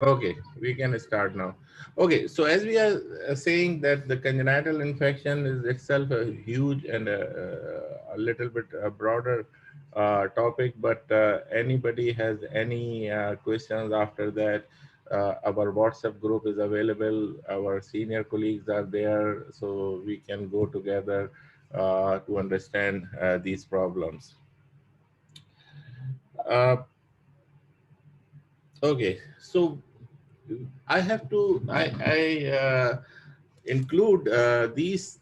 Okay, we can start now. Okay, so as we are saying that the congenital infection is itself a huge and a little bit broader topic, but anybody has any questions after that, our WhatsApp group is available. Our senior colleagues are there, so we can go together to understand these problems. Uh, okay, so I have to I include these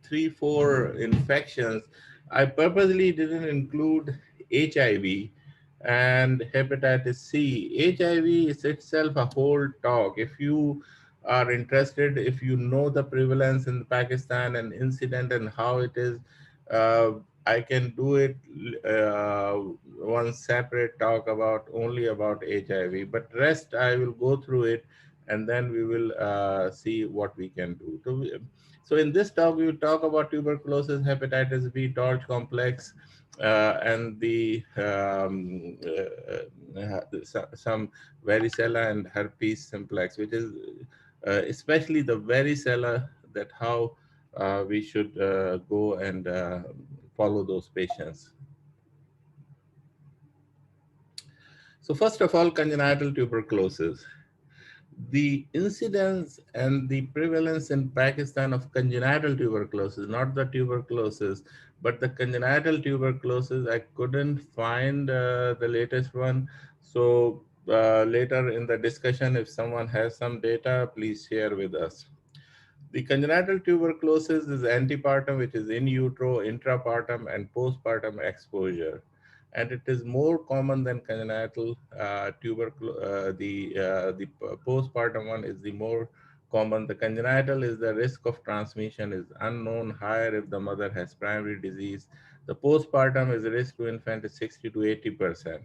three four infections. I purposely didn't include HIV and hepatitis C. HIV is itself a whole talk. If you are interested, if you know the prevalence in Pakistan and incident and how it is, uh, I can do it uh, one separate talk about only about HIV. But rest I will go through it, and then we will see what we can do. So in this talk, we will talk about tuberculosis, hepatitis B, torch complex, and the some varicella and herpes simplex, which is especially the varicella, that how we should go and follow those patients. So first of all, congenital tuberculosis. The incidence and the prevalence in Pakistan of congenital tuberculosis, not the tuberculosis, but the congenital tuberculosis, I couldn't find the latest one. So later in the discussion, if someone has some data, please share with us. The congenital tuberculosis is antepartum, which is in utero, intrapartum, and postpartum exposure. And it is more common than congenital tuberculosis. The postpartum one is the more common. The congenital is the risk of transmission is unknown, higher if the mother has primary disease. The postpartum is the risk to infant is 60 to 80%,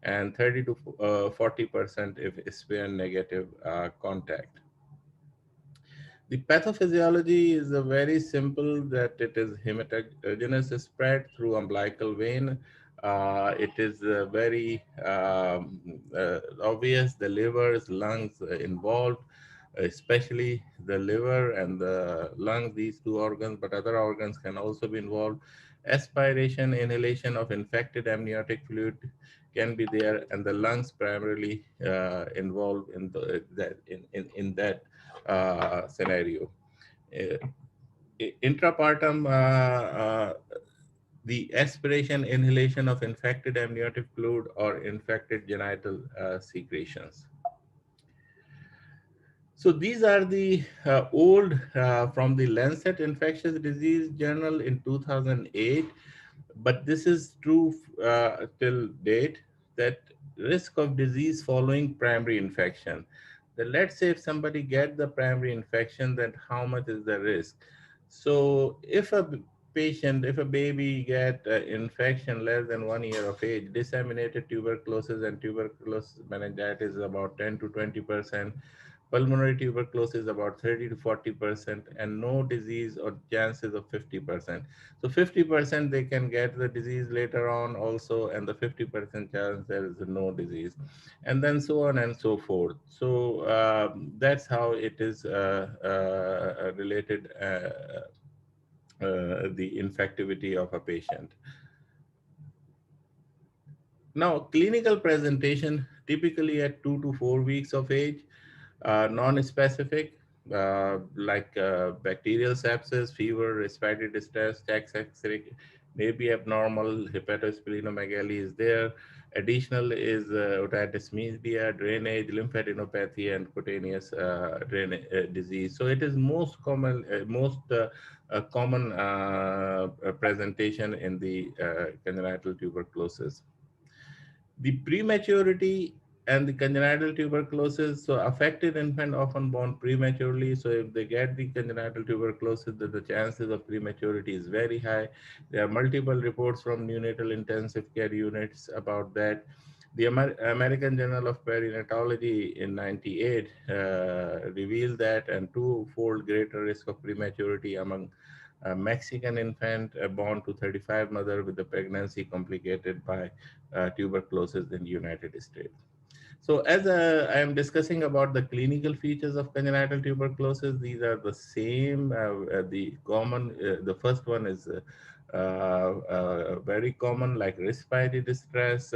and 30 to 40% if SPN negative contact. The pathophysiology is a very simple, that it is hematogenous spread through umbilical vein. It is very obvious. The livers, lungs involved, especially the liver and the lungs, these two organs, but other organs can also be involved. Aspiration, inhalation of infected amniotic fluid can be there, and the lungs primarily involved in in that scenario. Uh, Intrapartum, the aspiration, inhalation of infected amniotic fluid or infected genital secretions. So these are the old from the Lancet Infectious Disease Journal in 2008, but this is true till date, that risk of disease following primary infection. That let's say if somebody get the primary infection, then how much is the risk? So if a patient, if a baby get infection less than 1 year of age, disseminated tuberculosis and tuberculosis meningitis is about 10 to 20%. Pulmonary tuberculosis about 30 to 40%, and no disease or chances of 50%. So 50% they can get the disease later on also, and the 50% chance there is no disease, and then so on and so forth. So that's how it is related, the infectivity of a patient. Now, clinical presentation typically at 2 to 4 weeks of age, non-specific, like bacterial sepsis, fever, respiratory distress, chest X-ray may be abnormal, hepatosplenomegaly is there. Additional is otitis media, drainage, lymphadenopathy, and cutaneous drainage disease. So it is most common, common presentation in the congenital tuberculosis. The prematurity and the congenital tuberculosis, so affected infant often born prematurely. So if they get the congenital tuberculosis, the chances of prematurity is very high. There are multiple reports from neonatal intensive care units about that. The American Journal of Perinatology in 98 revealed that, and two-fold greater risk of prematurity among a Mexican infant born to 35 mother with the pregnancy complicated by tuberculosis in the United States. So as I am discussing about the clinical features of congenital tuberculosis, these are the same. The common, the first one is very common, like respiratory distress,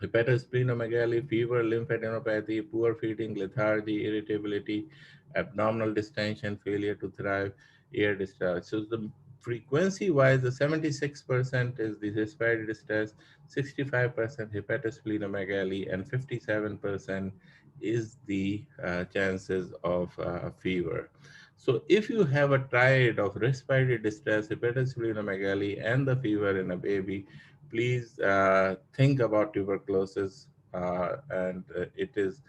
hepatosplenomegaly, fever, lymphadenopathy, poor feeding, lethargy, irritability, abdominal distension, failure to thrive, air discharge. So the frequency wise, the 76% is the respiratory distress, 65% hepatosplenomegaly, and 57% is the chances of fever. So if you have a triad of respiratory distress, hepatosplenomegaly, and the fever in a baby, please think about tuberculosis, and it is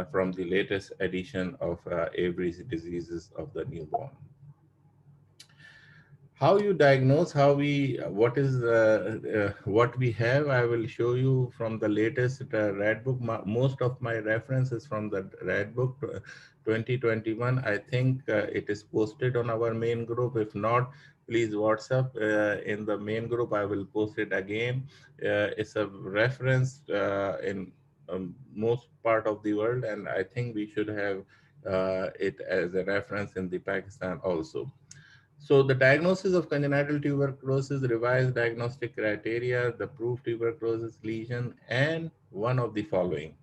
from the latest edition of Avery's Diseases of the Newborn. How you diagnose, how we, what we have, I will show you from the latest red book. Most of my references from the red book 2021. I think it is posted on our main group. If not, please WhatsApp in the main group. I will post it again. It's a reference in most part of the world, and I think we should have it as a reference in the Pakistan also. So the diagnosis of congenital tuberculosis, revised diagnostic criteria, the proved tuberculosis lesion, and one of the following.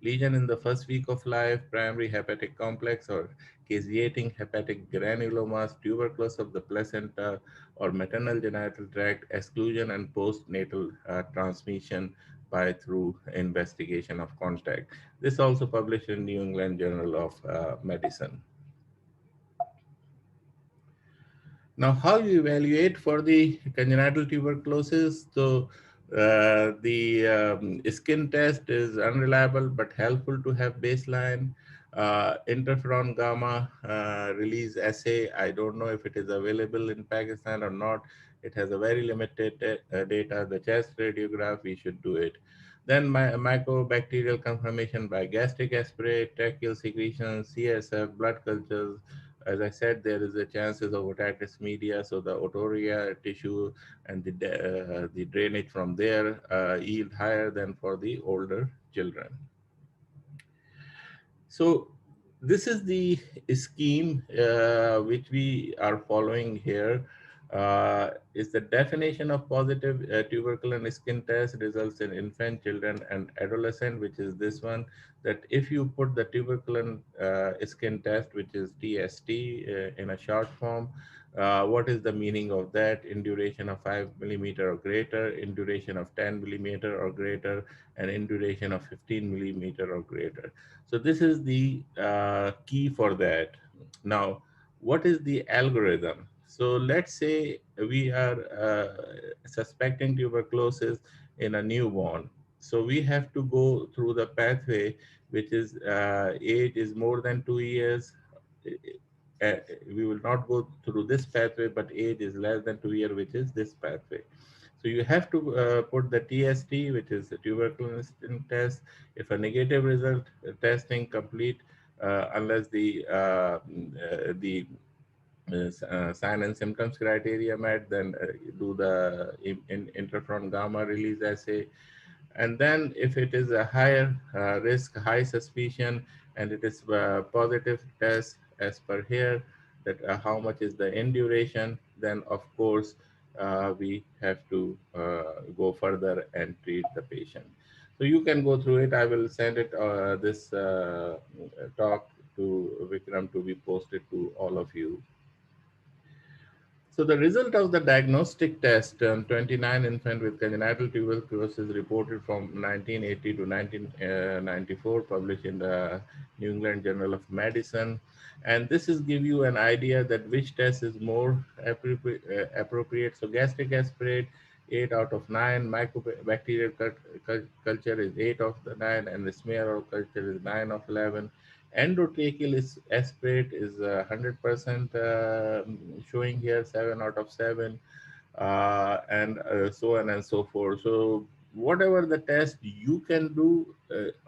Lesion in the first week of life, primary hepatic complex or caseating hepatic granulomas, tuberculosis of the placenta or maternal genital tract, exclusion and postnatal transmission by through investigation of contact. This also published in New England Journal of Medicine. Now, how you evaluate for the congenital tuberculosis? So, the skin test is unreliable but helpful to have baseline. Interferon gamma release assay, I don't know if it is available in Pakistan or not. It has a very limited data. The chest radiograph, we should do it. Then mycobacterial confirmation by gastric aspirate, tracheal secretion, CSF, blood cultures. As I said, there is a chances of otitis media, so the otorrhea tissue and the drainage from there yield higher than for the older children. So this is the scheme which we are following here. Is the definition of positive tuberculin skin test results in infant, children, and adolescent, which is this one. That if you put the tuberculin skin test, which is TST in a short form, what is the meaning of that? In duration of 5 millimeter or greater, in duration of 10 millimeter or greater, and in duration of 15 millimeter or greater. So this is the key for that. Now, what is the algorithm? So let's say we are suspecting tuberculosis in a newborn. So we have to go through the pathway, which is age is more than 2 years. Uh, we will not go through this pathway, but age is less than 2 years, which is this pathway. So you have to put the TST, which is the tuberculosis test. If a negative result, testing complete, unless the sign and symptoms criteria met, then do the interferon gamma release assay. And then if it is a higher risk, high suspicion, and it is positive test as per here, that how much is the end duration, then of course we have to go further and treat the patient. So you can go through it. I will send it this talk to Vikram to be posted to all of you. So the result of the diagnostic test, 29 infants with congenital tuberculosis reported from 1980 to 1994, published in the New England Journal of Medicine. And this is give you an idea that which test is more appropriate. So gastric aspirate, 8 out of 9, mycobacterial culture is 8 of the 9, and the smear or culture is 9 of 11. Endotracheal is aspirate is 100% showing here 7 out of 7, and so on and so forth. So whatever the test you can do,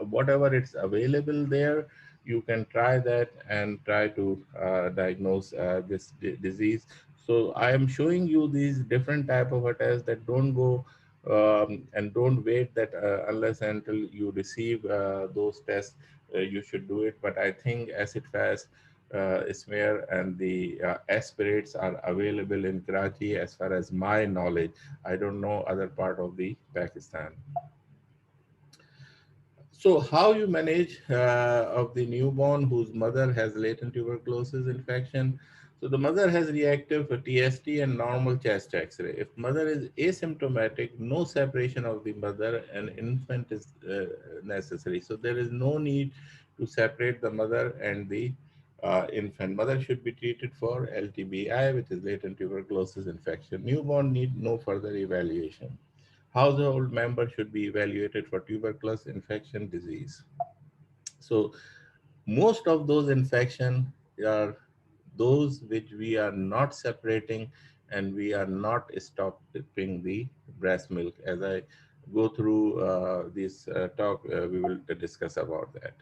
whatever it's available there, you can try that and try to diagnose this disease. So I am showing you these different type of a test that don't go And don't wait that unless until you receive those tests, you should do it. But I think acid fast smear and the aspirates are available in Karachi as far as my knowledge. I don't know other part of the Pakistan. So how you manage of the newborn whose mother has latent tuberculosis infection? So the mother has reactive TST and normal chest X-ray. If mother is asymptomatic, no separation of the mother and infant is necessary. So there is no need to separate the mother and the infant. Mother should be treated for LTBI, which is latent tuberculosis infection. Newborn need no further evaluation. Household member should be evaluated for tuberculosis infection disease. So most of those infections are those which we are not separating and we are not stopping the breast milk. As I go through this talk, we will discuss about that.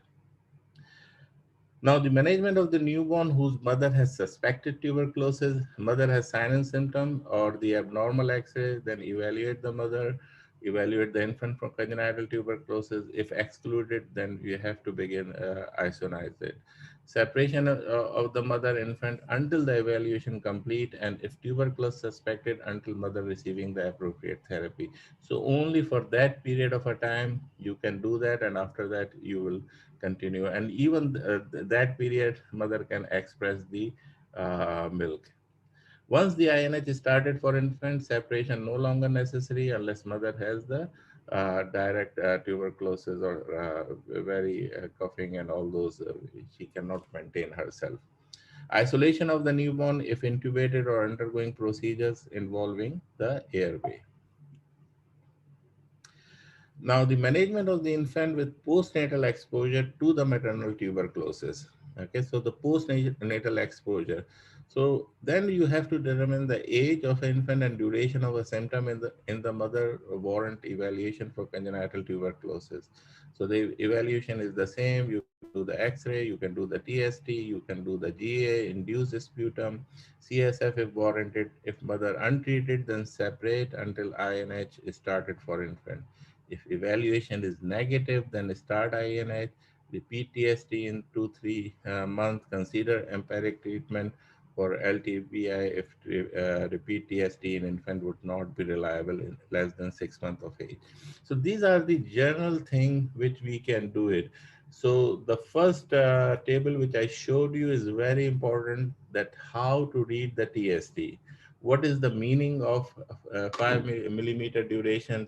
Now, the management of the newborn whose mother has suspected tuberculosis, mother has sign and symptom or the abnormal X-ray, then evaluate the mother, evaluate the infant for congenital tuberculosis. If excluded, then you have to begin isonize it. Separation of the mother infant until the evaluation complete, and if tuberculosis suspected until mother receiving the appropriate therapy. So only for that period of a time you can do that, and after that you will continue. And even that period, mother can express the milk. Once the INH is started for infant, separation no longer necessary unless mother has the direct tuberculosis or very coughing and all those. She cannot maintain herself. Isolation of the newborn if intubated or undergoing procedures involving the airway. Now, the management of the infant with postnatal exposure to the maternal tuberculosis. Okay, so the postnatal exposure. So then you have to determine the age of infant and duration of a symptom in the mother warrant evaluation for congenital tuberculosis. So the evaluation is the same. You can do the X-ray, you can do the TST, you can do the GA, induced sputum, CSF if warranted. If mother untreated, then separate until INH is started for infant. If evaluation is negative, then start INH, repeat TST in 2-3 months, consider empiric treatment for LTBI if repeat TST in infant would not be reliable in less than 6 months of age. So these are the general thing which we can do it. So the first table which I showed you is very important, that how to read the TST. What is the meaning of 5 millimeter duration,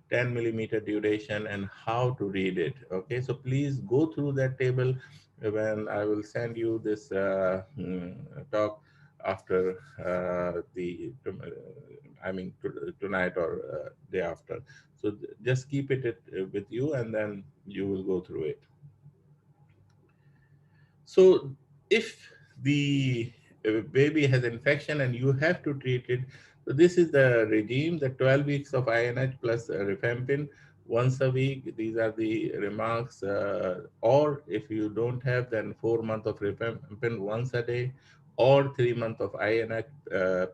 10 millimeter duration, and how to read it. Okay, so please go through that table when I will send you this talk after I mean tonight or day after. So just keep it with you and then you will go through it. So if the baby has infection and you have to treat it, so this is the regime, the 12 weeks of INH plus rifampin once a week. These are the remarks. Or if you don't have, then 4 months of rifampin once a day, or 3 months of INH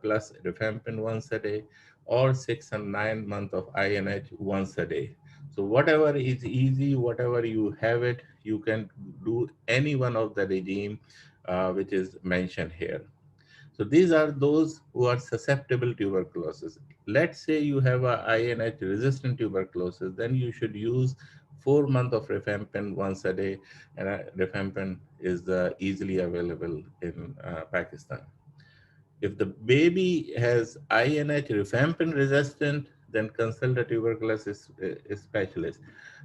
plus rifampin once a day, or 6 and 9 months of INH once a day. So whatever is easy, whatever you have it, you can do any one of the regime which is mentioned here. So these are those who are susceptible tuberculosis. Let's say you have a INH resistant tuberculosis, then you should use 4 months of rifampin once a day, and rifampin is easily available in Pakistan. If the baby has INH rifampin resistant, then consult a tuberculosis specialist.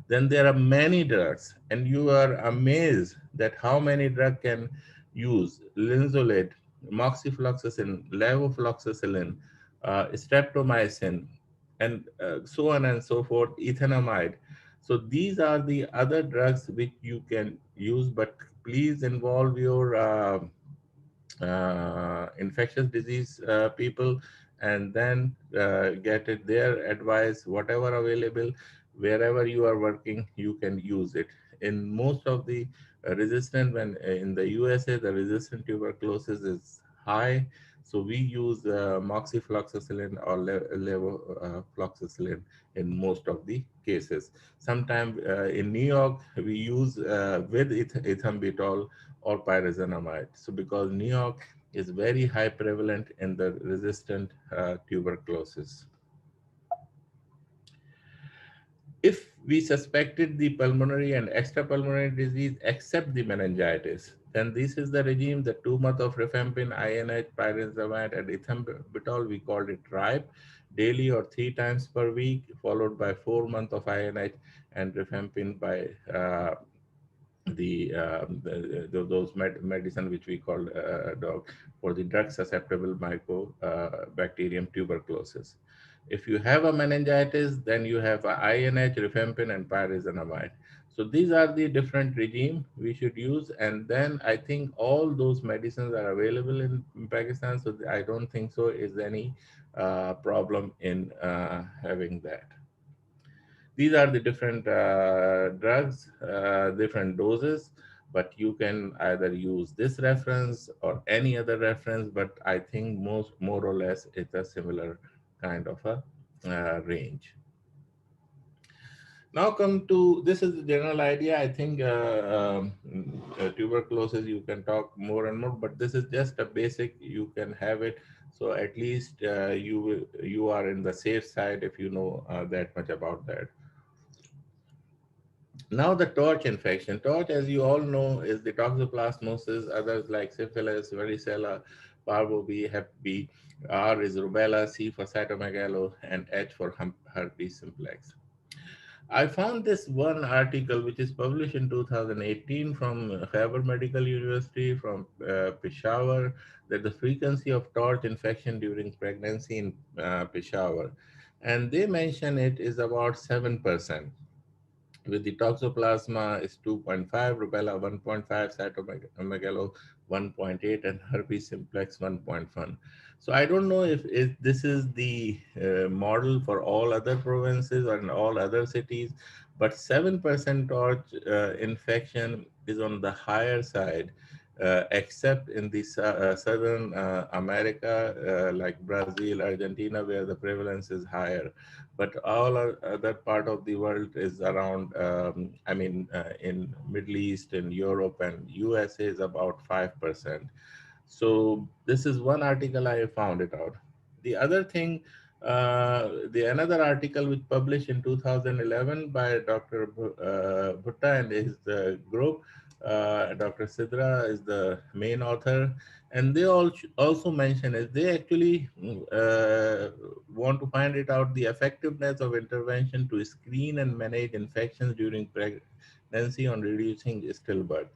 Then there are many drugs, and you are amazed that how many drugs can use linezolid, moxifloxacin, levofloxacin, streptomycin, and so on and so forth, ethanamide. So these are the other drugs which you can use, but please involve your infectious disease people, and then get it their advice, whatever available, wherever you are working, you can use it. In most of the resistant, when in the USA, the resistant tuberculosis is high, so we use moxifloxacillin or levofloxacillin in most of the cases. Sometimes in New York, we use with ethambutol or pyrazinamide. So because New York is very high prevalent in the resistant tuberculosis. If we suspected the pulmonary and extrapulmonary disease except the meningitis, then this is the regime: the 2 months of rifampin, INH, pyrazinamide, and ethambutol. We called it RIPE, daily or 3 times per week, followed by 4 months of INH and rifampin by those medicine which we call dog for the drug susceptible mycobacterium tuberculosis. If you have a meningitis, then you have a INH, rifampin, and pyrazinamide. So these are the different regime we should use, and then I think all those medicines are available in Pakistan. So I don't think so is any problem in having that. These are the different drugs, different doses, but you can either use this reference or any other reference, but I think more or less it's a similar kind of a range. Now come to, this is the general idea. I think tuberculosis, you can talk more and more, but this is just a basic, you can have it. So at least you are in the safe side if you know that much about that. Now the torch infection. Torch, as you all know, is the toxoplasmosis. Others like syphilis, varicella, parvo B, hep B. R is rubella, C for cytomegalo, and H for herpes simplex. I found this one article which is published in 2018 from Khyber Medical University from Peshawar, that the frequency of torch infection during pregnancy in Peshawar, and they mention it is about 7%. With the toxoplasma is 2.5, rubella 1.5, cytomegalo 1.8, and herpes simplex 1.1. So I don't know if this is the model for all other provinces or in all other cities, but 7% torch infection is on the higher side, except in the southern America, like Brazil, Argentina, where the prevalence is higher, but all other part of the world is around, in Middle East and Europe and USA is about 5%. So this is one article I found it out. The other thing, the another article which published in 2011 by Dr. Bhutta and his group, Dr. Sidra is the main author, and they also mention is they actually want to find it out the effectiveness of intervention to screen and manage infections during pregnancy on reducing stillbirth.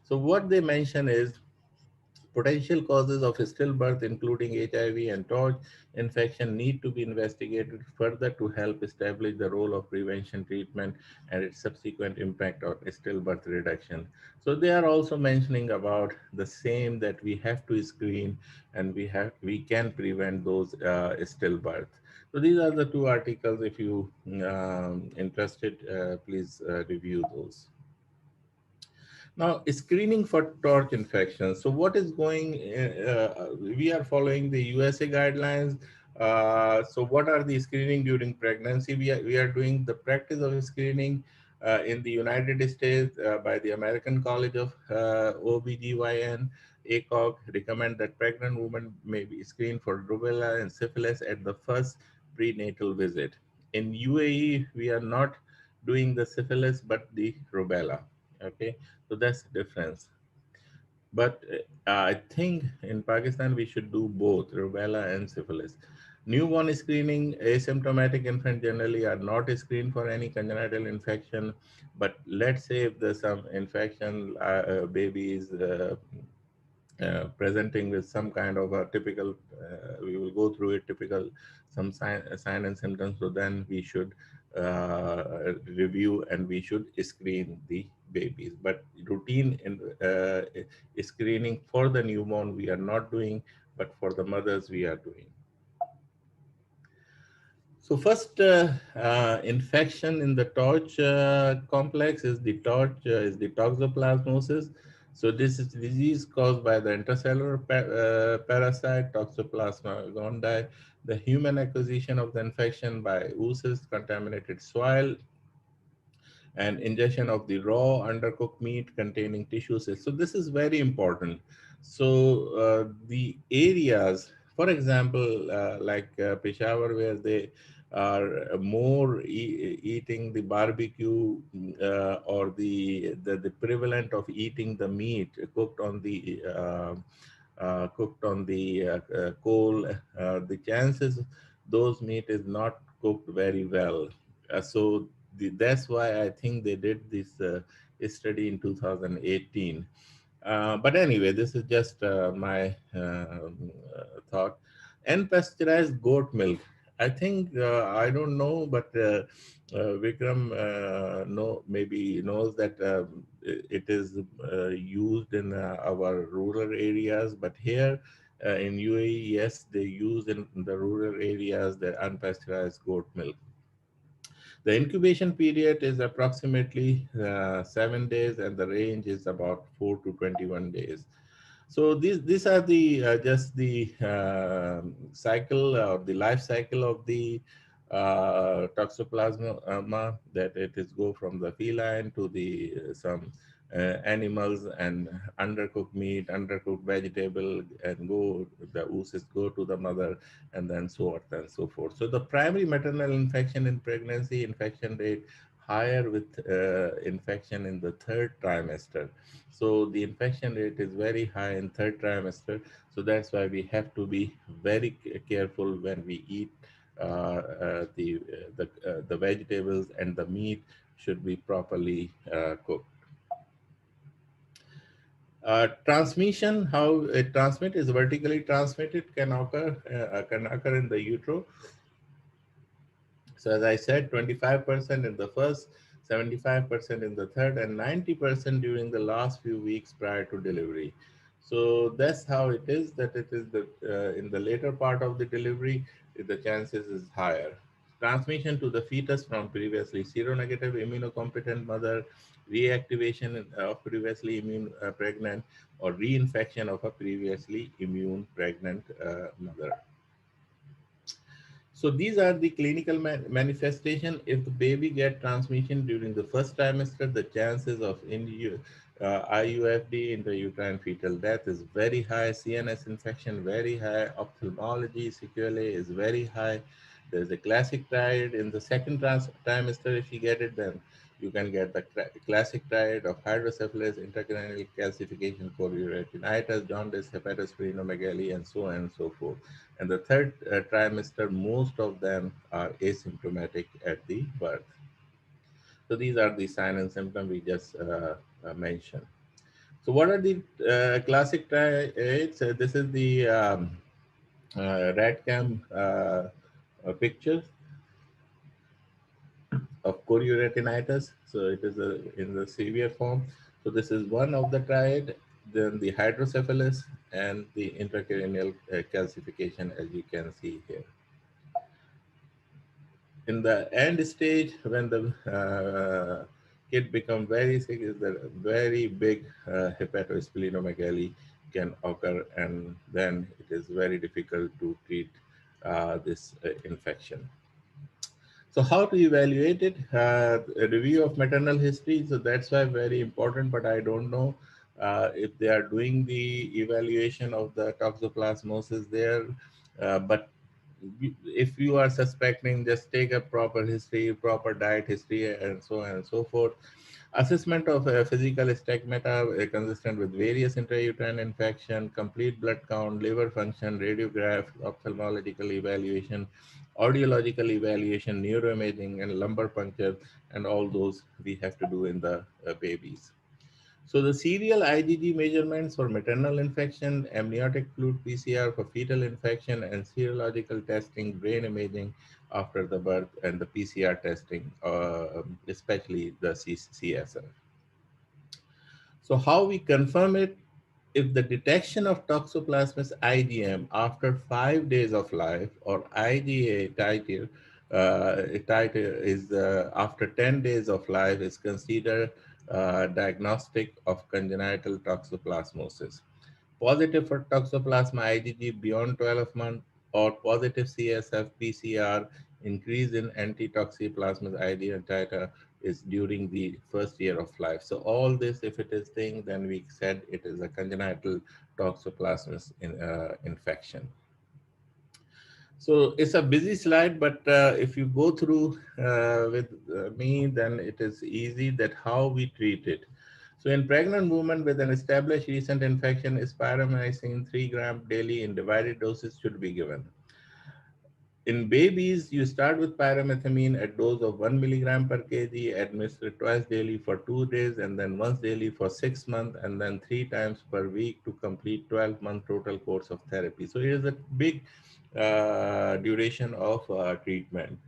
So what they mention is potential causes of stillbirth, including HIV and torch infection, need to be investigated further to help establish the role of prevention treatment and its subsequent impact on stillbirth reduction. So they are also mentioning about the same, that we have to screen and we can prevent those stillbirth. So these are the two articles. If you interested, please review those. Now, screening for torch infections. So what is going, we are following the USA guidelines. So what are the screening during pregnancy? We are doing the practice of screening in the United States by the American College of OBGYN. ACOG recommend that pregnant women may be screened for rubella and syphilis at the first prenatal visit. In UAE, we are not doing the syphilis, but the rubella. Okay, so that's the difference. But I think in Pakistan we should do both rubella and syphilis. Newborn screening, asymptomatic infant generally are not screened for any congenital infection. But let's say if there's some infection, baby is presenting with some kind of a typical, we will go through it, typical some sign and symptoms. So then we should review and we should screen the babies. But routine in screening for the newborn we are not doing, but for the mothers we are doing. So first infection in the torch complex is the torch is the toxoplasmosis. So this is disease caused by the intracellular parasite Toxoplasma gondii, the human acquisition of the infection by oocysts, contaminated soil, and ingestion of the raw undercooked meat containing tissue cells. So this is very important. So the areas, for example, like Peshawar, where they are more eating the barbecue or the prevalent of eating the meat cooked on the coal, the chances those meat is not cooked very well. That's why I think they did this study in 2018. But anyway, this is just my thought. Unpasteurized goat milk. I think I don't know, but Vikram maybe knows that it is used in our rural areas. But here in UAE, yes, they use in the rural areas the unpasteurized goat milk. The incubation period is approximately 7 days, and the range is about 4 to 21 days. So these are the just the cycle or the life cycle of the Toxoplasma, that it is go from the feline to the some animals and undercooked meat, undercooked vegetable, and go the oocysts go to the mother, and then so on and so forth. So the primary maternal infection in pregnancy, infection rate higher with infection in the third trimester. So the infection rate is very high in third trimester. So that's why we have to be very careful when we eat the vegetables, and the meat should be properly cooked. Transmission, how it transmit is vertically transmitted, can occur in the utero. So as I said, 25% in the first, 75% in the third, and 90% during the last few weeks prior to delivery. So that's how it is, that it is the in the later part of the delivery, the chances is higher. Transmission to the fetus from previously seronegative immunocompetent mother, reactivation of previously immune pregnant, or reinfection of a previously immune pregnant mother. So these are the clinical manifestation. If the baby get transmission during the first trimester, the chances of IUFD, intrauterine fetal death, is very high. CNS infection very high. Ophthalmology sequelae is very high. There's a classic triad in the second trimester. If you get it, then you can get the classic triad of hydrocephalus, intracranial calcification, chorioretinitis, jaundice, hepatosplenomegaly, and so on and so forth. And the third trimester, most of them are asymptomatic at the birth. So these are the signs and symptoms we just mentioned. So what are the classic triads? This is the RADCAM picture of chorioretinitis. So it is in the severe form. So this is one of the triad, then the hydrocephalus, and the intracranial calcification, as you can see here. In the end stage, when the kid become very sick, is that very big hepatosplenomegaly can occur, and then it is very difficult to treat this infection. So how to evaluate it? A review of maternal history. So that's why very important, but I don't know if they are doing the evaluation of the toxoplasmosis there. But if you are suspecting, just take a proper history, proper diet history, and so on and so forth. Assessment of physical stigmata consistent with various intrauterine infection, complete blood count, liver function, radiograph, ophthalmological evaluation, audiological evaluation, neuroimaging, and lumbar puncture, and all those we have to do in the babies. So the serial IgG measurements for maternal infection, amniotic fluid PCR for fetal infection, and serological testing, brain imaging after the birth, and the PCR testing, especially the CSF. So how we confirm it? If the detection of Toxoplasmus IgM after 5 days of life, or IgA titer is after 10 days of life, is considered diagnostic of congenital toxoplasmosis. Positive for Toxoplasma IgG beyond 12 months or positive CSF PCR increase in antitoxoplasma IgG titer is during the first year of life. So all this, if it is thing, then we said it is a congenital toxoplasmosis infection. So it's a busy slide, but if you go through with me, then it is easy that how we treat it. So in pregnant women with an established recent infection, spironolactone 3 gram daily in divided doses should be given. In babies, you start with pyrimethamine at dose of 1 milligram per kg, administered twice daily for 2 days, and then once daily for 6 months, and then 3 times per week to complete 12-month total course of therapy. So it is a big duration of treatment.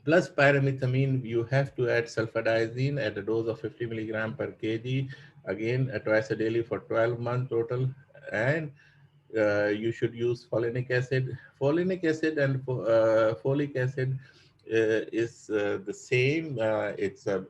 Plus pyrimethamine, you have to add sulfadiazine at a dose of 50 milligram per kg, again twice a daily for 12 months total, and you should use folinic acid. Folinic acid and folic acid is the same. It's a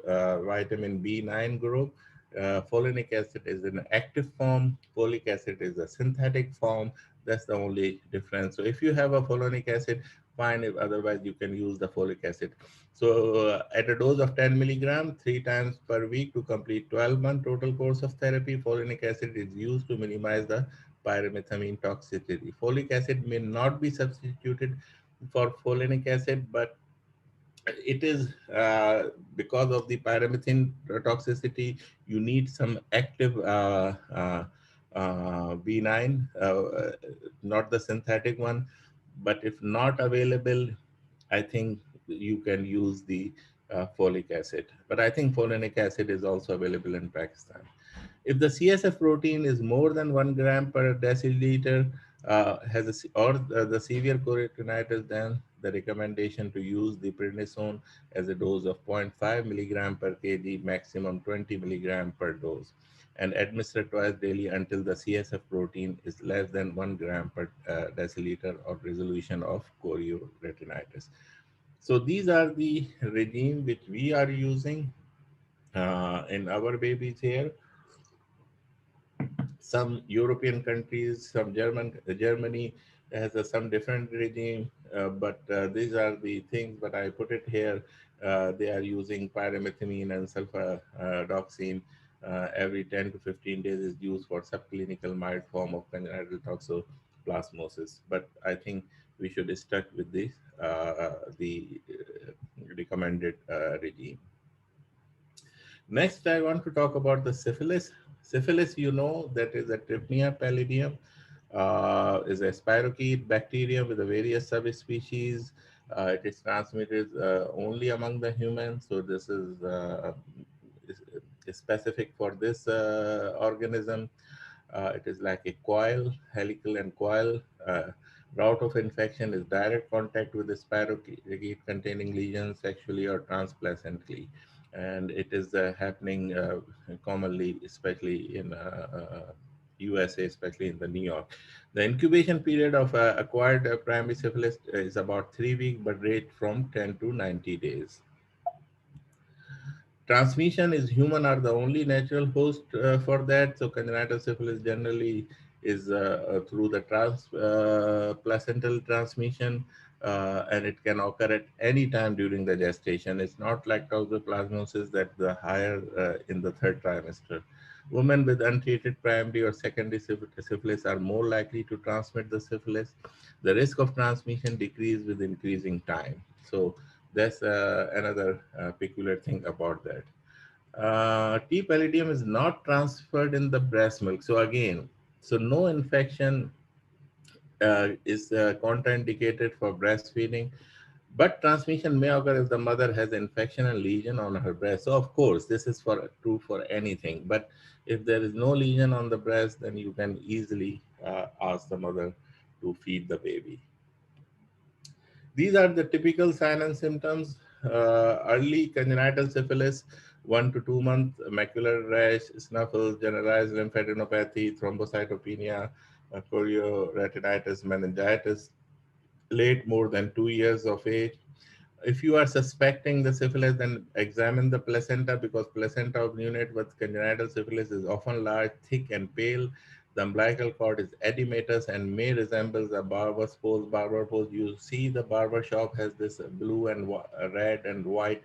vitamin B9 group. Folinic acid is an active form. Folic acid is a synthetic form. That's the only difference. So if you have a folinic acid, fine. If otherwise, you can use the folic acid. So at a dose of 10 milligram, 3 times per week to complete 12-month total course of therapy, folinic acid is used to minimize the pyrimethamine toxicity. Folic acid may not be substituted for folinic acid, but it is because of the pyrimethamine toxicity, you need some active B9, not the synthetic one. But if not available, I think you can use the folic acid. But I think folinic acid is also available in Pakistan. If the CSF protein is more than 1 gram per deciliter, or the severe choroiditis, then the recommendation to use the prednisone as a dose of 0.5 milligram per kg, maximum 20 milligram per dose, and administer twice daily until the CSF protein is less than 1 gram per deciliter or resolution of chorioretinitis. So these are the regime which we are using in our babies here. Some European countries, Germany has some different regime, but these are the things. But I put it here. They are using pyrimethamine and sulfadoxine every 10 to 15 days is used for subclinical mild form of congenital toxoplasmosis. But I think we should stick with the recommended regime. Next, I want to talk about the syphilis. Syphilis, you know, that is a Trypnea pallidum, is a spirochete bacterium with a various subspecies. It is transmitted only among the humans, so this is specific for this organism. It is like a coil, helical and coil. Route of infection is direct contact with the spirochete containing lesions sexually or transplacentally. And it is happening commonly, especially in USA, especially in the New York. The incubation period of acquired primary syphilis is about 3 weeks, but rate from 10 to 90 days. Transmission is human are the only natural host for that. So congenital syphilis generally is through the placental transmission, and it can occur at any time during the gestation. It's not like toxoplasmosis that the higher in the third trimester. Women with untreated primary or secondary syphilis are more likely to transmit the syphilis. The risk of transmission decreases with increasing time. So that's another peculiar thing about that. T. pallidum is not transferred in the breast milk. So again, so no infection is contraindicated for breastfeeding, but transmission may occur if the mother has infection and lesion on her breast. So of course, this is true for anything. But if there is no lesion on the breast, then you can easily ask the mother to feed the baby. These are the typical signs and symptoms. Early congenital syphilis, 1 to 2 months, macular rash, snuffles, generalized lymphadenopathy, thrombocytopenia, chorioretinitis, meningitis. Late, more than 2 years of age. If you are suspecting the syphilis, then examine the placenta, because placenta of neonate with congenital syphilis is often large, thick, and pale. The umbilical cord is edematous and may resemble the barber's pose. Barber pose. You see, the barber shop has this blue and red and white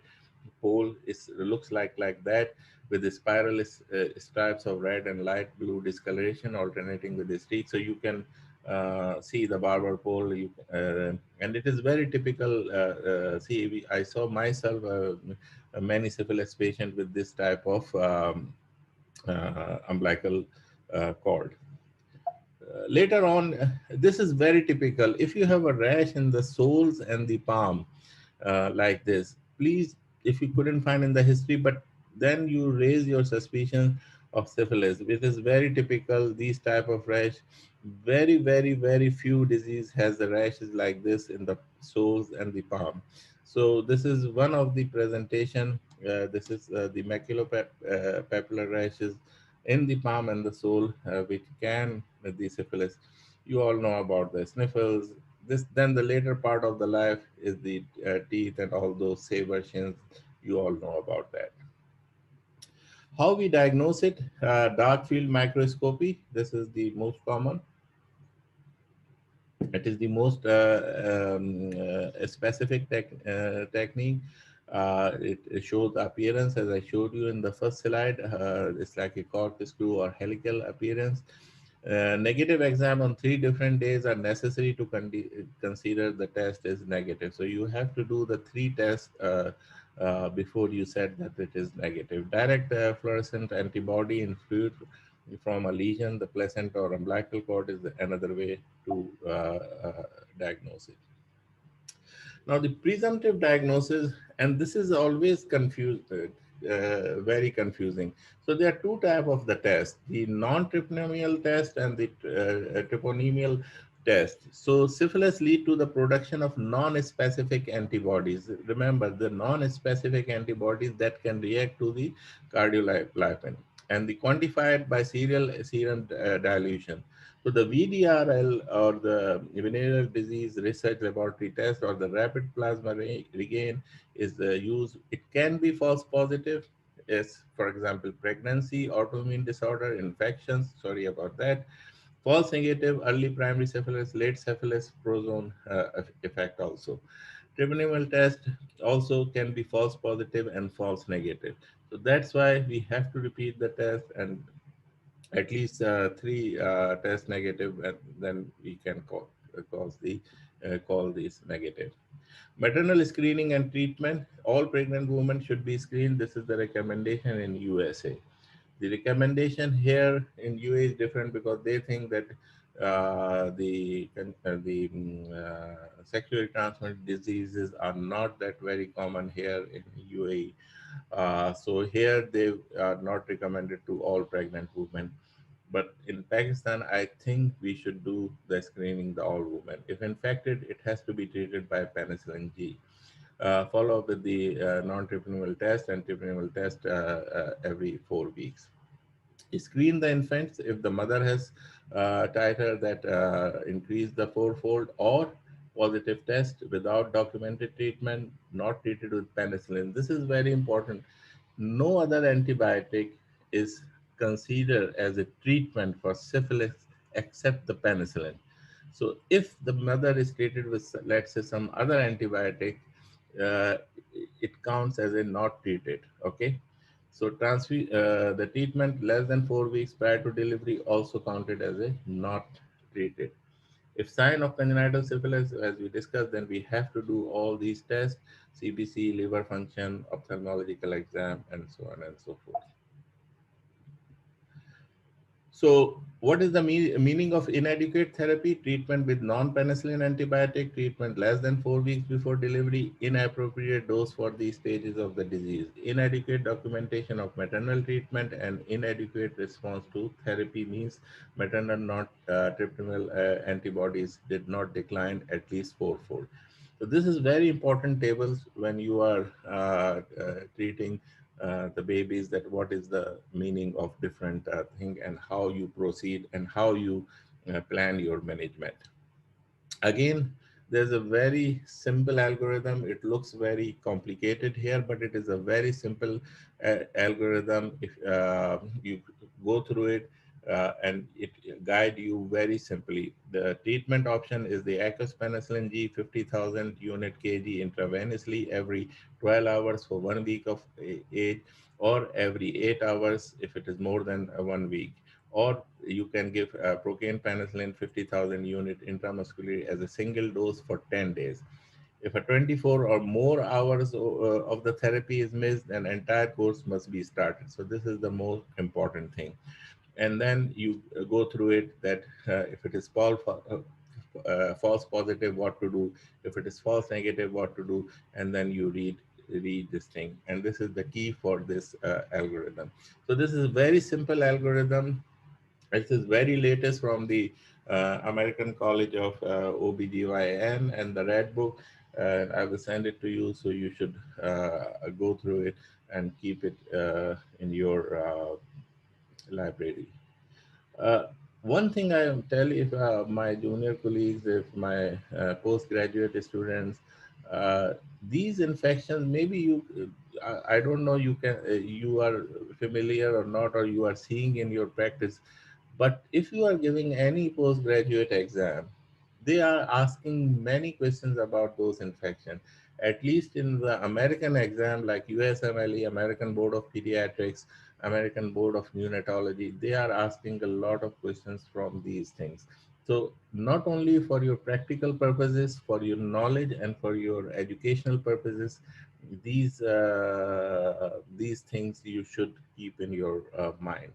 pole. It looks like that, with the spiral stripes of red and light blue discoloration alternating with the streak. So you can see the barber pole. And it is very typical. I saw myself many syphilis patient with this type of umbilical cord. Later on, this is very typical. If you have a rash in the soles and the palm, like this, please, if you couldn't find in the history, but then you raise your suspicion of syphilis. It is very typical, these type of rash. Very few disease has the rashes like this in the soles and the palm. So this is one of the presentation. This is the maculopapular rashes in the palm and the sole, which can the syphilis. You all know about the sniffles. This, then the later part of the life is the teeth and all those saber shins. You all know about that. How we diagnose it? Dark field microscopy. This is the most common. It is the most specific technique. It shows the appearance as I showed you in the first slide. It's like a corkscrew or helical appearance. Negative exam on 3 different days are necessary to consider the test is negative. So you have to do the 3 tests before you said that it is negative. Direct fluorescent antibody in fluid from a lesion, the placenta or umbilical cord is another way to diagnose it. Now, the presumptive diagnosis, and this is always very confusing. So there are two types of the test: the non-treponemial test and the treponemial test. So syphilis lead to the production of non-specific antibodies. Remember, the non-specific antibodies that can react to the cardiolipin, and the quantified by serial serum dilution. So the VDRL, or the venereal disease research laboratory test, or the rapid plasma regain, is used. It can be false positive, as for example pregnancy, autoimmune disorder, infections. Sorry about that. False negative, early primary syphilis, late syphilis, prozone effect also. Tribunal test also can be false positive and false negative. So that's why we have to repeat the test, and at least 3 test negative, and then we can call these negative. Maternal screening and treatment. All pregnant women should be screened. This is the recommendation in USA. The recommendation here in UAE is different, because they think that sexually transmitted diseases are not that very common here in UAE. So here they are not recommended to all pregnant women. But in Pakistan, I think we should do the screening the all women. If infected, it has to be treated by penicillin G. Follow up with the non-treponemial test and treponemial test every 4 weeks. Screen the infants if the mother has titer that increase the fourfold, or positive test without documented treatment, not treated with penicillin. This is very important. No other antibiotic is considered as a treatment for syphilis except the penicillin. So if the mother is treated with, let's say, some other antibiotic, uh, it counts as a not treated. Okay. So the treatment less than 4 weeks prior to delivery also counted as a not treated. If sign of congenital syphilis, as we discussed, then we have to do all these tests: CBC, liver function, ophthalmological exam, and so on and so forth. So, what is the meaning of inadequate therapy? Treatment with non-penicillin antibiotic, treatment less than 4 weeks before delivery, inappropriate dose for these stages of the disease, inadequate documentation of maternal treatment, and inadequate response to therapy means maternal not treponemial antibodies did not decline at least fourfold. So this is very important tables when you are treating the babies, that what is the meaning of different thing, and how you proceed, and how you plan your management. Again, There's a very simple algorithm. It looks very complicated here, but it is a very simple algorithm. If you go through it, and it guide you very simply. The treatment option is the aqueous penicillin G 50,000 unit kg intravenously every 12 hours for 1 week of age, or every 8 hours if it is more than 1 week. Or you can give procaine penicillin 50,000 unit intramuscularly as a single dose for 10 days. If a 24 or more hours of the therapy is missed, an entire course must be started. So this is the most important thing. And then you go through it that if it is false positive, what to do. If it is false negative, what to do. And then you read this thing. And this is the key for this algorithm. So this is a very simple algorithm. This is very latest from the American College of OBGYN and the Red Book. And I will send it to you, so you should go through it and keep it in your library. Uh, One thing I tell, if my junior colleagues, if my postgraduate students, uh, these infections, maybe I don't know, you are familiar or not, or you are seeing in your practice, but if you are giving any postgraduate exam, they are asking many questions about those infections. At least in the American exam, like USMLE, American Board of Pediatrics, American Board of Neonatology, they are asking a lot of questions from these things. So not only for your practical purposes, for your knowledge and for your educational purposes, these things you should keep in your mind.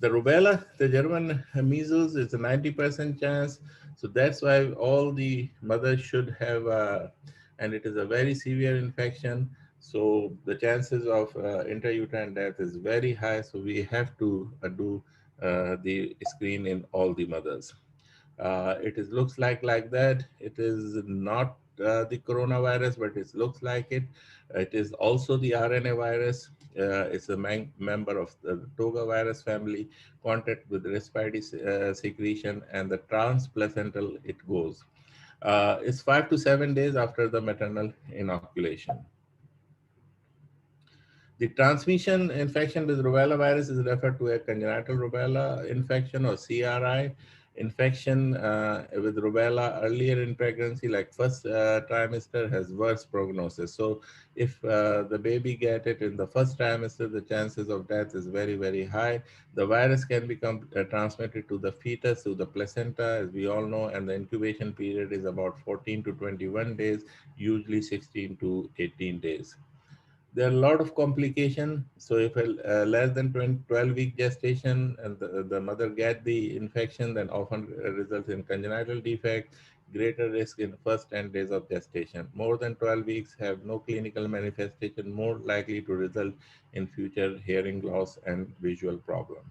The rubella, the German measles, is a 90% chance. So that's why all the mothers should have, and it is a very severe infection. So the chances of intrauterine death is very high. So we have to do the screen in all the mothers. It is looks like that. It is not the coronavirus, but it looks like it. It is also the RNA virus. It's a member of the Toga virus family. Contact with respiratory secretion and the transplacental it goes. It's 5 to 7 days after the maternal inoculation. The transmission infection with rubella virus is referred to a congenital rubella infection or CRI. Infection with rubella earlier in pregnancy, like first trimester, has worse prognosis. So if the baby get it in the first trimester, the chances of death is very, very high. The virus can become transmitted to the fetus, to the placenta, as we all know, and the incubation period is about 14 to 21 days, usually 16 to 18 days. There are a lot of complication. So if a less than 12-week gestation and the mother get the infection, then often results in congenital defect, greater risk in first 10 days of gestation. More than 12 weeks have no clinical manifestation, more likely to result in future hearing loss and visual problem.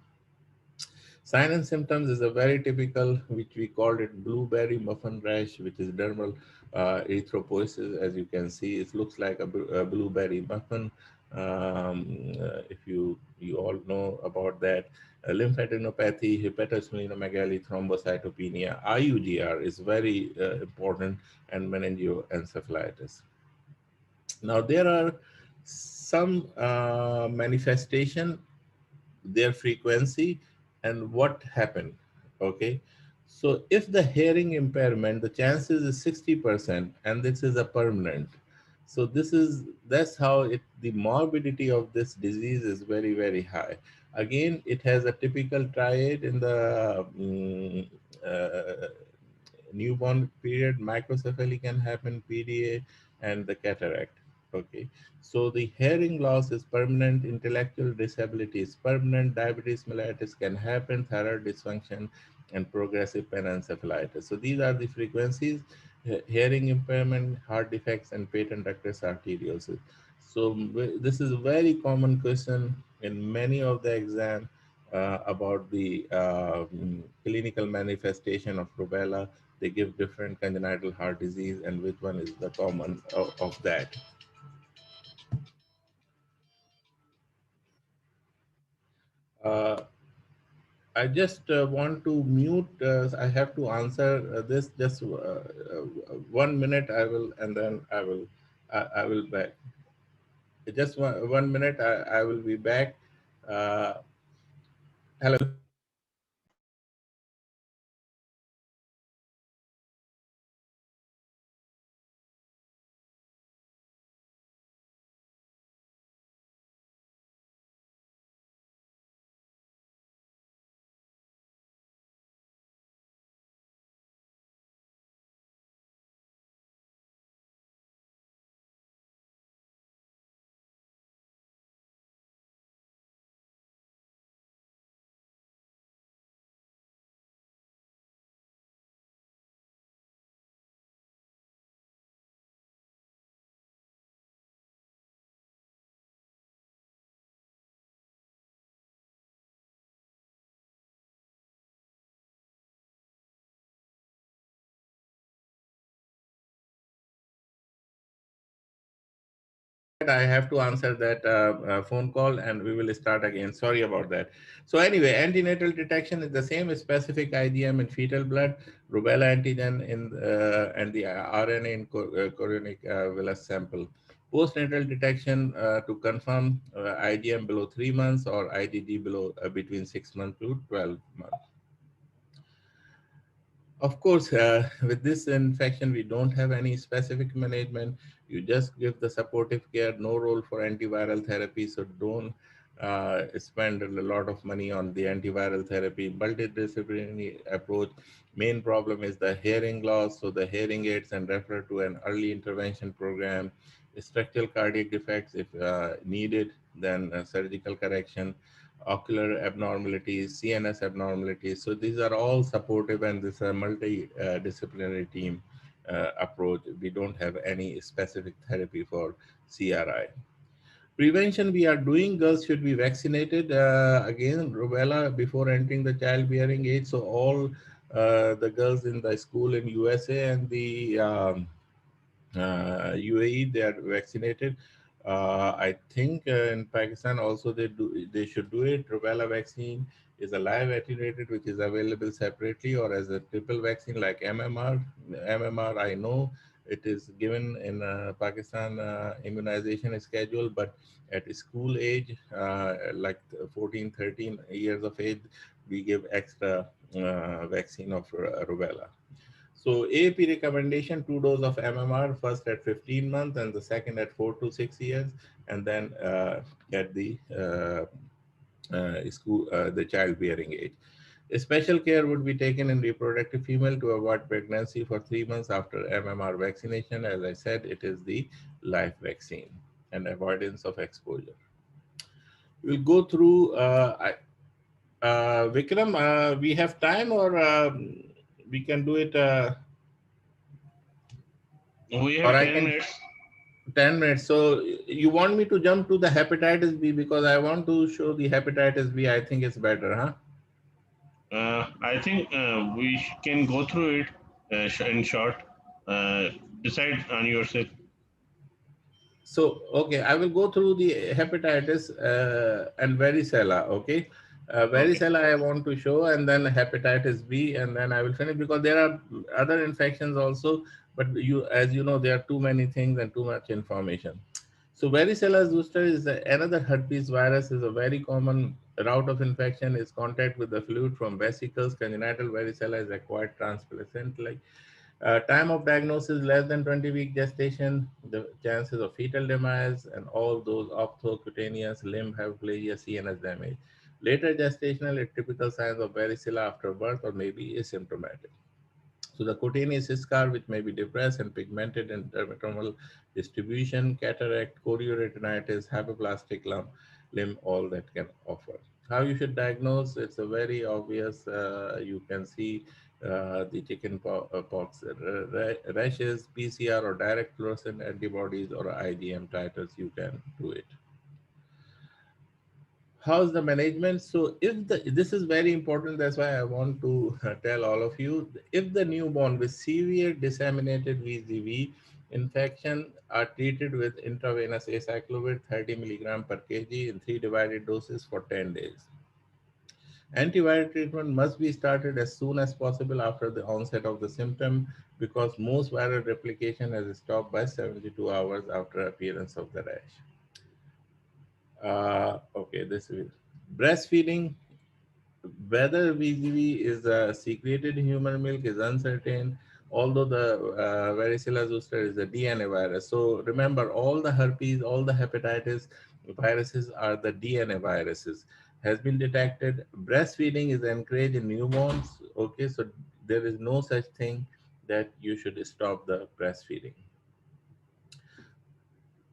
Sign and symptoms is a very typical, which we called it blueberry muffin rash, which is dermal erythropoiesis. As you can see, it looks like a blueberry muffin. If you all know about that, lymphadenopathy, hepatosplenomegaly, thrombocytopenia, IUDR is very important, and meningoencephalitis. Now there are some manifestation, their frequency, and what happened. Okay, so if the hearing impairment, the chances is 60%, and this is a permanent. So that's how the morbidity of this disease is very, very high. Again, it has a typical triad in the uh, newborn period. Microcephaly can happen, PDA, and the cataract. Okay, so the hearing loss is permanent, intellectual disability is permanent, diabetes mellitus can happen, thyroid dysfunction, and progressive panencephalitis. So these are the frequencies: hearing impairment, heart defects, and patent ductus arteriosus. So this is a very common question in many of the exam about the clinical manifestation of rubella. They give different congenital heart disease and which one is the common of that. Uh, I just want to mute. I have to answer this. Just 1 minute. I will, and then I will. I will back. Just 1 minute. I will be back. Uh, Hello. I have to answer that phone call and we will start again. Sorry about that. So anyway, antenatal detection is the same specific IgM in fetal blood, rubella antigen in and the RNA in chorionic villus sample. Postnatal detection to confirm IgM below 3 months or IgG below between 6 months to 12 months. Of course, with this infection, we don't have any specific management. You just give the supportive care, no role for antiviral therapy. So don't spend a lot of money on the antiviral therapy. Multidisciplinary approach. Main problem is the hearing loss. So the hearing aids and refer to an early intervention program. Structural cardiac defects, if needed, then surgical correction, ocular abnormalities, CNS abnormalities. So these are all supportive, and this is a multidisciplinary team approach. We don't have any specific therapy for CRI. Prevention we are doing, girls should be vaccinated again, rubella before entering the childbearing age. So all the girls in the school in USA and the UAE, they are vaccinated. I think in Pakistan also they should do it. Rubella vaccine is a live attenuated, which is available separately or as a triple vaccine like MMR. MMR, I know it is given in Pakistan immunization schedule, but at school age, like 14, 13 years of age, we give extra vaccine of rubella. So AAP recommendation, 2 doses of MMR, first at 15 months and the second at 4 to 6 years, and then at the the childbearing age. A special care would be taken in reproductive female to avoid pregnancy for 3 months after MMR vaccination. As I said, it is the live vaccine and avoidance of exposure. We'll go through, Vikram, we have time or we can do it, We or have I 10 can. minutes. 10 minutes. So you want me to jump to the hepatitis B because I want to show the hepatitis B. I think it's better, huh? I think we can go through it in short. Uh, Decide on yourself. So, okay, I will go through the hepatitis and varicella, okay? Okay. Varicella I want to show, and then hepatitis B, and then I will finish because there are other infections also, but as you know, there are too many things and too much information. So varicella zoster is another herpes virus, is a very common route of infection, is contact with the fluid from vesicles. Congenital varicella is acquired transplacentally. Time of diagnosis less than 20-week gestation, the chances of fetal demise, and all those ophthalmocutaneous limb hemiplegia, CNS damage. Later gestational, typical signs of varicella after birth or maybe asymptomatic. So the cutaneous scar, which may be depressed and pigmented in dermatomal distribution, cataract, chorioretinitis, hypoplastic limb, all that can offer. How you should diagnose? It's a very obvious. You can see the chicken pox rashes, PCR or direct fluorescent antibodies or IgM titers. You can do it. How's the management? So if this is very important, that's why I want to tell all of you, if the newborn with severe disseminated VZV infection are treated with intravenous acyclovir 30 milligram per kg in 3 divided doses for 10 days. Antiviral treatment must be started as soon as possible after the onset of the symptom because most viral replication is stopped by 72 hours after appearance of the rash. Okay, this is breastfeeding. Whether VGV is secreted in human milk is uncertain, although the varicella zoster is a DNA virus. So remember, all the herpes, all the hepatitis viruses are the DNA viruses. Has been detected. Breastfeeding is encouraged in newborns. Okay, so there is no such thing that you should stop the breastfeeding.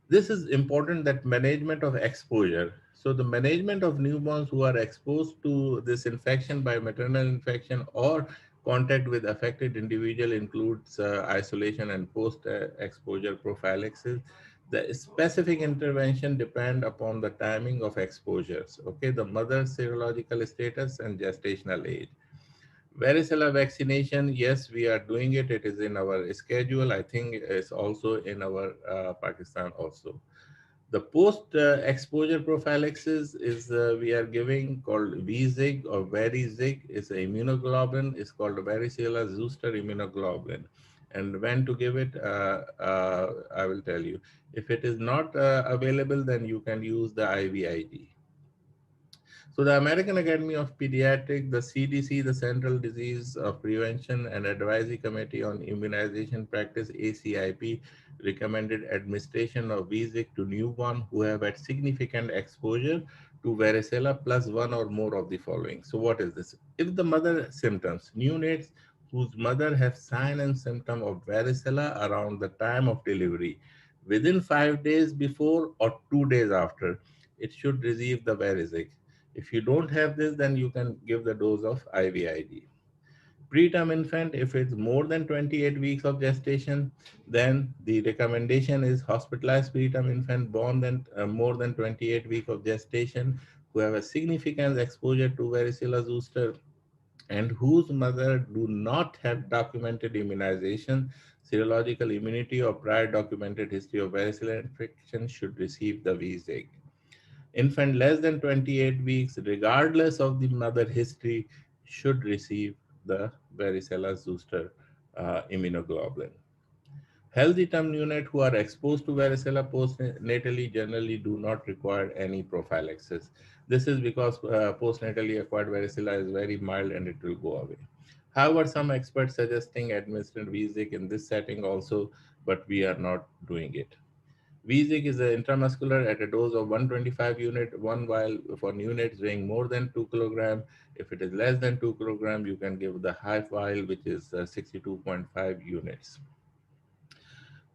This is important, that management of exposure. So the management of newborns who are exposed to this infection by maternal infection or contact with affected individual includes isolation and post exposure prophylaxis. The specific intervention depend upon the timing of exposures, okay, the mother's serological status and gestational age. Varicella vaccination, yes, we are doing it. It is in our schedule. I think it's also in our Pakistan also. The post-exposure prophylaxis is we are giving called VZIG or VeriZig. It's an immunoglobulin. It's called varicella zoster immunoglobulin. And when to give it, I will tell you. If it is not available, then you can use the IVIG. So the American Academy of Pediatrics, the CDC, the Central Disease of Prevention and Advisory Committee on Immunization Practice, ACIP, recommended administration of VZIC to newborn who have had significant exposure to varicella plus one or more of the following. So what is this? If the mother symptoms, neonates whose mother have sign and symptom of varicella around the time of delivery, within 5 days before or 2 days after, it should receive the varizic. If you don't have this, then you can give the dose of IVIG. Preterm infant, if it's more than 28 weeks of gestation, then the recommendation is hospitalized preterm infant born than more than 28 weeks of gestation who have a significant exposure to varicella zoster and whose mother do not have documented immunization, serological immunity, or prior documented history of varicella infection should receive the VZIG. Infant less than 28 weeks, regardless of the mother history, should receive the varicella zoster immunoglobulin. Healthy term neonates who are exposed to varicella postnatally generally do not require any prophylaxis. This is because postnatally acquired varicella is very mild and it will go away. However, some experts suggesting administering VZIC in this setting also, but we are not doing it. VZIC is an intramuscular at a dose of 125 unit, one vial for neonates weighing more than 2 kilogram. If it is less than 2 kilogram, you can give the high vial, which is 62.5 units.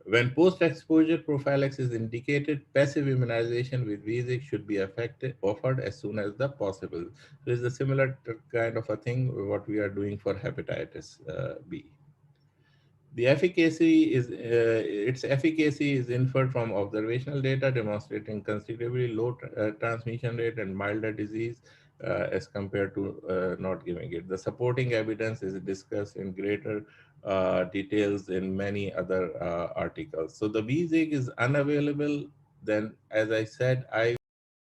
When post-exposure prophylaxis is indicated, passive immunization with VZIC should be offered as soon as the possible. So it's a similar kind of a thing what we are doing for hepatitis B. The efficacy is its efficacy is inferred from observational data demonstrating considerably low transmission rate and milder disease as compared to not giving it. The supporting evidence is discussed in greater details in many other articles. So the VZIG is unavailable. Then, as I said,